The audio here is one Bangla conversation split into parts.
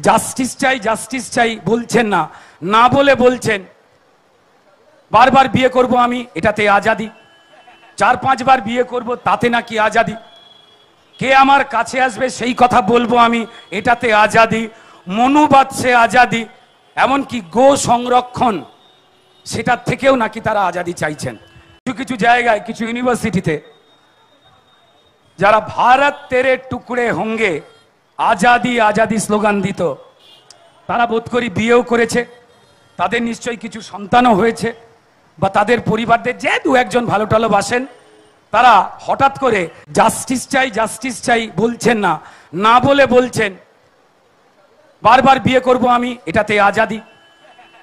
জাস্টিস চাই বলছেন না, না বলে বলছেন বারবার বিয়ে করব আমি, এটাতে আজাদি। 4-5 বার বিয়ে করব, তাতে নাকি আজাদি। কে আমার কাছে আসবে সেই কথা বলবো আমি, এটাতে আজাদি। মনুবাদছে আজাদি, এমনকি গো সংরক্ষণ সেটার থেকেও নাকি তারা আজাদি চাইছেন। কিছু কিছু জায়গায়, কিছু ইউনিভার্সিটিতে যারা ভারত তেরে টুকরে হোঙ্গে আজাদি আজাদি স্লোগান দিত, তারা বোধ করি বিয়েও করেছে, তাদের নিশ্চয়ই কিছু সন্তানও হয়েছে, বা তাদের পরিবারদের যে 2-1 ভালো টালো বাসেন, তারা হঠাৎ করে জাস্টিস চাই বলছেন না, না বলে বলছেন বারবার বিয়ে করব আমি, এটাতে আজাদি।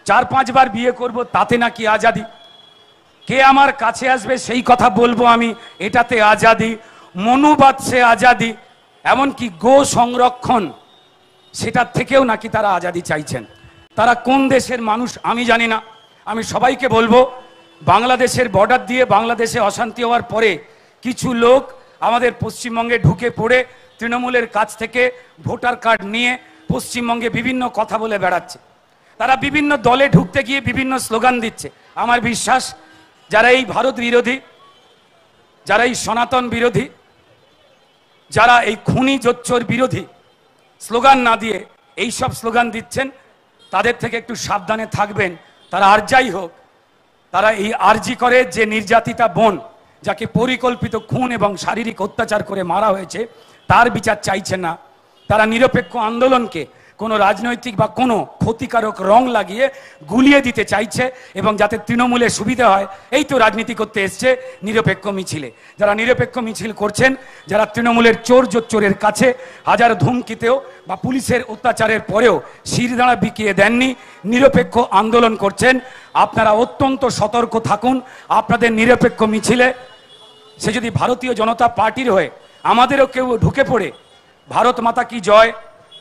4-5 বার বিয়ে করব, তাতে নাকি আজাদি। কে আমার কাছে আসবে সেই কথা বলবো আমি, এটাতে আজাদি। মনুবাদছে আজাদি, এমনকি গো সংরক্ষণ সেটার থেকেও নাকি তারা আজাদি চাইছেন। তারা কোন দেশের মানুষ আমি জানি না। আমি সবাইকে বলবো, বাংলাদেশের বর্ডার দিয়ে বাংলাদেশে অশান্তি হওয়ার পরে কিছু লোক আমাদের পশ্চিমবঙ্গে ঢুকে পড়ে তৃণমূলের কাছ থেকে ভোটার কার্ড নিয়ে পশ্চিমবঙ্গে বিভিন্ন কথা বলে বেড়াচ্ছে। তারা বিভিন্ন দলে ঢুকতে গিয়ে বিভিন্ন স্লোগান দিচ্ছে। আমার বিশ্বাস, যারা এই ভারত বিরোধী, যারা এই সনাতন বিরোধী, যারা এই খুনি জোচ্চোর বিরোধী স্লোগান না দিয়ে এই সব স্লোগান দিচ্ছেন, তাদের থেকে একটু সাবধানে থাকবেন। তারা আর যাই হোক, তারা এই আরজি করে যে নির্যাতিতা বোন, যাকে পরিকল্পিত খুন এবং শারীরিক অত্যাচার করে মারা হয়েছে, তার বিচার চাইছেন না। তারা নিরপেক্ষ আন্দোলনকে কোনো রাজনৈতিক বা কোনো ক্ষতিকারক রং লাগিয়ে গুলিয়ে দিতে চাইছে, এবং যাতে তৃণমূলের সুবিধা হয়, এই তো রাজনীতি করতে এসছে নিরপেক্ষ মিছিলে। যারা নিরপেক্ষ মিছিল করছেন, যারা তৃণমূলের চোর জোচ্চোরের কাছে হাজার ধমকিতেও বা পুলিশের অত্যাচারের পরেও শিরদাঁড়া বিকিয়ে দেননি, নিরপেক্ষ আন্দোলন করছেন, আপনারা অত্যন্ত সতর্ক থাকুন। আপনাদের নিরপেক্ষ মিছিলে সে যদি ভারতীয় জনতা পার্টির হয়ে আমাদেরও কেউ ঢুকে পড়ে ভারত মাতা কি জয়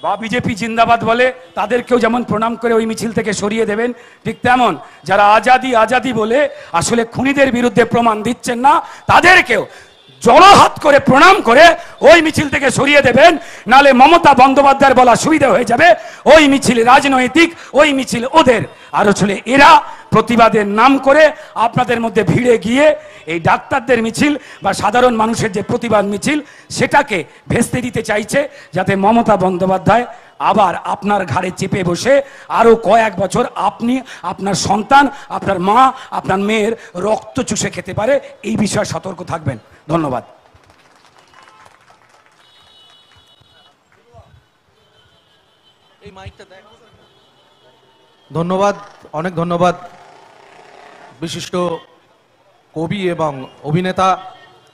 বা বিজেপি জিন্দাবাদ বলে, তাদেরকেও যেমন প্রণাম করে ওই মিছিল থেকে সরিয়ে দেবেন, ঠিক তেমন যারা আজাদি আজাদি বলে আসলে খুনিদের বিরুদ্ধে প্রমাণ দিচ্ছেন না, তাদেরকেও জড়হাত করে প্রণাম করে ওই মিছিল থেকে সরিয়ে দেবেন। নালে মমতা বন্দ্যোপাধ্যায়ের বলা সুবিধা হয়ে যাবে, ওই মিছিল রাজনৈতিক, ওই মিছিল ওদের। আর আসলে এরা প্রতিবাদের নাম করে আপনাদের মধ্যে ভিড়ে গিয়ে এই ডাক্তারদের মিছিল বা সাধারণ মানুষের যে প্রতিবাদ মিছিল, সেটাকে ভেস্তে দিতে চাইছে, যাতে মমতা বন্দ্যোপাধ্যায় আবার আপনার ঘাড়ে চেপে বসে আরো কয়েক বছর আপনি, আপনার সন্তান, আপনার মা, আপনার মেয়ের রক্ত চুষে খেতে পারে। এই বিষয়ে সতর্ক থাকবেন। ধন্যবাদ। ধন্যবাদ, অনেক ধন্যবাদ বিশিষ্ট কবি এবং অভিনেতা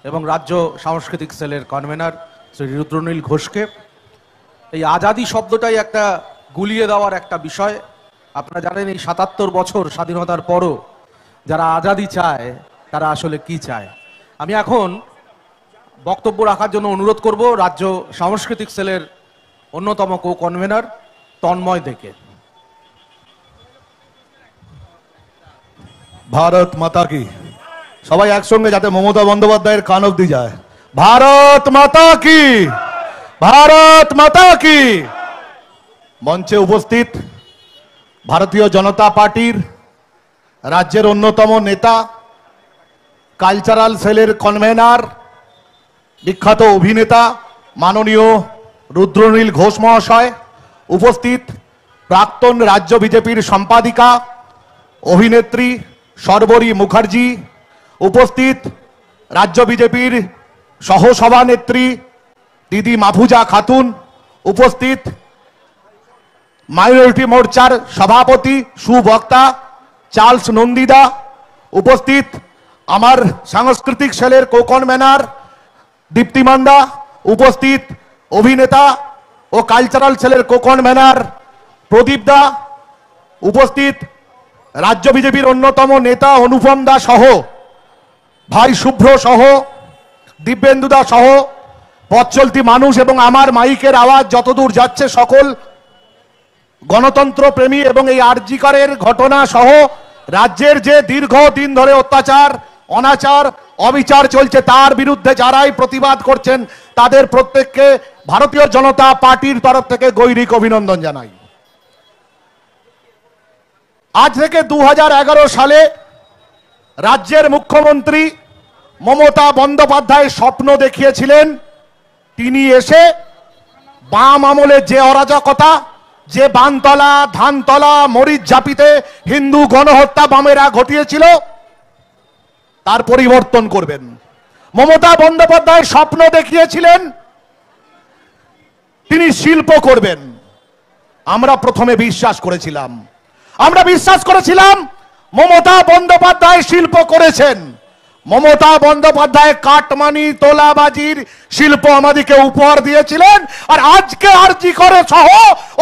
এবং রাজ্য সাংস্কৃতিক সেলের কনভেনার শ্রী রুদ্রনীল ঘোষকে। এই আজাদি শব্দটাই একটা গুলিয়ে দেওয়ার একটা বিষয়। আপনারা জানেন, এই ৭৭ বছর স্বাধীনতার পরও যারা আজাদি চায়, তারা আসলে কি চায়। আমি এখন বক্তব্য রাখার জন্য অনুরোধ করব রাজ্য সাংস্কৃতিক সেলের অন্যতম কো কনভেনার তন্ময় দেকে। ভারত মাতা কি, সবাই একসঙ্গে যাতে মমতা বন্দ্যোপাধ্যায়ের কান অব্দি যায়। ভারত মাতা কি, ভারত মাতা কি। মঞ্চে উপস্থিত ভারতীয় জনতা পার্টির রাজ্যের অন্যতম নেতা, কালচারাল সেলের কনভেনার, বিখ্যাত অভিনেতা মাননীয় রুদ্রনীল ঘোষ মহাশয়, উপস্থিত প্রাক্তন রাজ্য বিজেপির সম্পাদিকা অভিনেত্রী শর্বরী মুখার্জি, উপস্থিত রাজ্য বিজেপির সহসভানেত্রী দিদি মাফুজা খাতুন, উপস্থিত মাইনরিটি মোর্চার সভাপতি সুবক্তা চার্লস নন্দিদা, উপস্থিত আমার সাংস্কৃতিক সেলের কো কনভেনার দীপ্তিমান্দা, উপস্থিত অভিনেতা ও কালচারাল সেলের কো কনভেনার প্রদীপ দা, উপস্থিত রাজ্য বিজেপির অন্যতম নেতা অনুপম দা সহ, ভাই শুভ্র সহ, দিব্যেন্দু দা সহ, পথ চলতি মানুষ এবং আমার মাইকের আওয়াজ যতদূর যাচ্ছে সকল গণতন্ত্র প্রেমী এবং এই আরজি করের ঘটনা সহ রাজ্যের যে দীর্ঘদিন ধরে অত্যাচার, অনাচার, অবিচার চলছে, তার বিরুদ্ধে যারাই প্রতিবাদ করছেন, তাদের প্রত্যেককে ভারতীয় জনতা পার্টির তরফ থেকে গৈরিক অভিনন্দন জানাই। আজ থেকে 2011 সালে রাজ্যের মুখ্যমন্ত্রী মমতা বন্দ্যোপাধ্যায় স্বপ্ন দেখিয়েছিলেন তিনি এসে বাম আমলে যে অরাজকতা, যে বানতলা, ধানতলা, মরিচঝাপিতে হিন্দু গণহত্যা বামেরা ঘটিয়েছিল তার পরিবর্তন করবেন। মমতা বন্দ্যোপাধ্যায় স্বপ্ন দেখিয়েছিলেন তিনি শিল্প করবেন। আমরা প্রথমে বিশ্বাস করেছিলাম, মমতা বন্দ্যোপাধ্যায় শিল্প করেছেন। মমতা বন্দ্যোপাধ্যায় কাটমানি তোলাবাজির শিল্প আমাদেরকে উপহার দিয়েছিলেন। আর আজকে আরজি করে সহ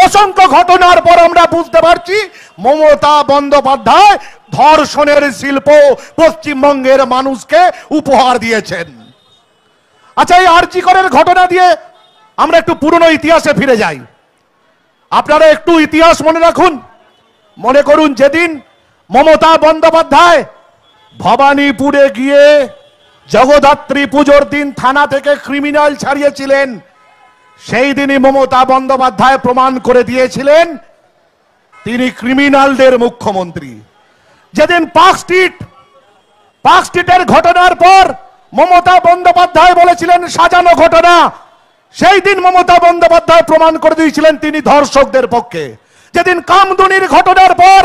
অসংখ্য ঘটনার পর আমরা বুঝতে পারছি মমতা বন্দ্যোপাধ্যায় ধর্ষণের শিল্প পশ্চিমবঙ্গের মানুষকে উপহার দিয়েছেন। আচ্ছা, এই আরজি করের ঘটনা দিয়ে আমরা একটু পুরনো ইতিহাসে ফিরে যাই। আপনারা একটু ইতিহাস মনে রাখুন। মনে করুন যেদিন মমতা বন্দ্যোপাধ্যায় ভবানীপুরে গিয়ে জগদ্ধাত্রী পুজোর দিন থানা থেকে ক্রিমিনাল ছাড়িয়েছিলেন, সেই দিনই মমতা বন্দ্যোপাধ্যায় প্রমাণ করে দিয়েছিলেন তিনি ক্রিমিনালদের মুখ্যমন্ত্রী। যেদিন পার্ক স্ট্রিটের ঘটনার পর মমতা বন্দ্যোপাধ্যায় বলেছিলেন সাজানো ঘটনা, সেই দিন মমতা বন্দ্যোপাধ্যায় প্রমাণ করে দিয়েছিলেন তিনি ধর্ষকদের পক্ষে। যেদিন কামদুনির ঘটনার পর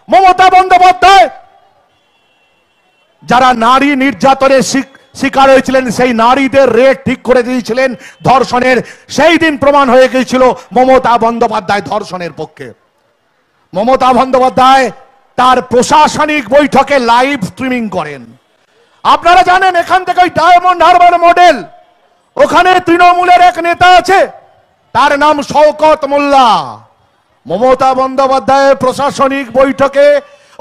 মমতা বন্দ্যোপাধ্যায় যারা নারী নির্যাতনের শিকার হয়েছিলেন সেই নারীদের রেট ঠিক করে দিয়েছিলেন ধর্ষণের, সেই দিন প্রমাণ হয়ে গিয়েছিল মমতা বন্দ্যোপাধ্যায় ধর্ষণের পক্ষে। মমতা বন্দ্যোপাধ্যায় তার প্রশাসনিক বৈঠকে লাইভ স্ট্রিমিং করেন। আপনারা জানেন এখান থেকে ওই ডায়মন্ড হারবার মডেল, ওখানে তৃণমূলের এক নেতা আছে তার নাম শওকত মোল্লা। মমতা বন্দ্যোপাধ্যায়ের প্রশাসনিক বৈঠকে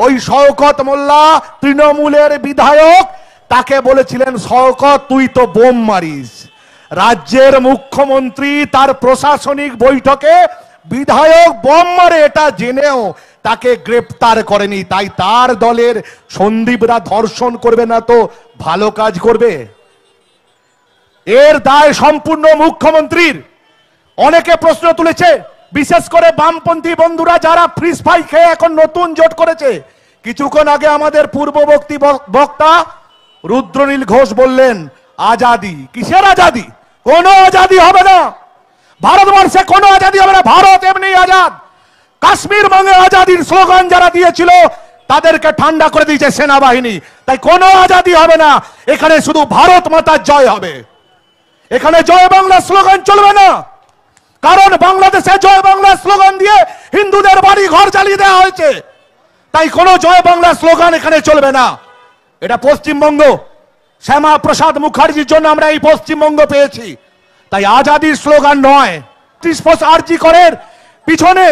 ওই শওকত মোল্লা তৃণমূলের বিধায়ক, তাকে বলেছিলেন শওকত তুই তো বোম মারিস। রাজ্যের মুখ্যমন্ত্রী তার প্রশাসনিক বৈঠকে বিধায়ক বোম মারে এটা জেনেও তাকে গ্রেপ্তার করেনি। তাই তার দলের সন্দীপরা ধর্ষণ করবে না তো ভালো কাজ করবে? এর দায় সম্পূর্ণ মুখ্যমন্ত্রীর। অনেকে প্রশ্ন তুলেছে, বিশেষ করে বামপন্থী বন্ধুরা যারা ফ্রিজ ফ্রাই খেয়ে এখন নতুন জোট করেছে। কিছুক্ষণ আগে আমাদের পূর্ববর্তী বক্তা রুদ্রনীল ঘোষ বললেন আজাদি। কিসের আজাদি? কোনো আজাদি হবে না। ভারতবর্ষে কোনো আজাদি হবে না। ভারত এমনি আজাদ। কাশ্মীর বঙ্গে আজাদির স্লোগান যারা দিয়েছিল তাদেরকে ঠান্ডা করে দিয়েছে সেনাবাহিনী। তাই কোনো আজাদি হবে না। এখানে শুধু ভারত মাতার জয় হবে। এখানে জয় বাংলা স্লোগান চলবে না, কারণ বাংলাদেশে জয় বাংলা স্লোগান দিয়ে হিন্দুদের বাড়ি ঘর জ্বালিয়ে দেওয়া হয়েছে। তাই কোনো জয় বাংলা স্লোগান এখানে চলবে না। এটা পশ্চিমবঙ্গ, শ্যামা প্রসাদ মুখার্জির জন্য আমরা এই পশ্চিমবঙ্গ পেয়েছি। তাই আজাদির স্লোগান নয়। আরজি করের পিছনে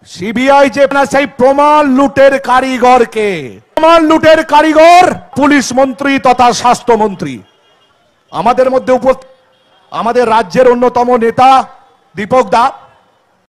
সিবিআই যে সেই প্রমাণ লুটের কারিগরকে, প্রমাণ লুটের কারিগর পুলিশ মন্ত্রী তথা স্বাস্থ্যমন্ত্রী। আমাদের মধ্যে আমাদের রাজ্যের অন্যতম নেতা দীপক দা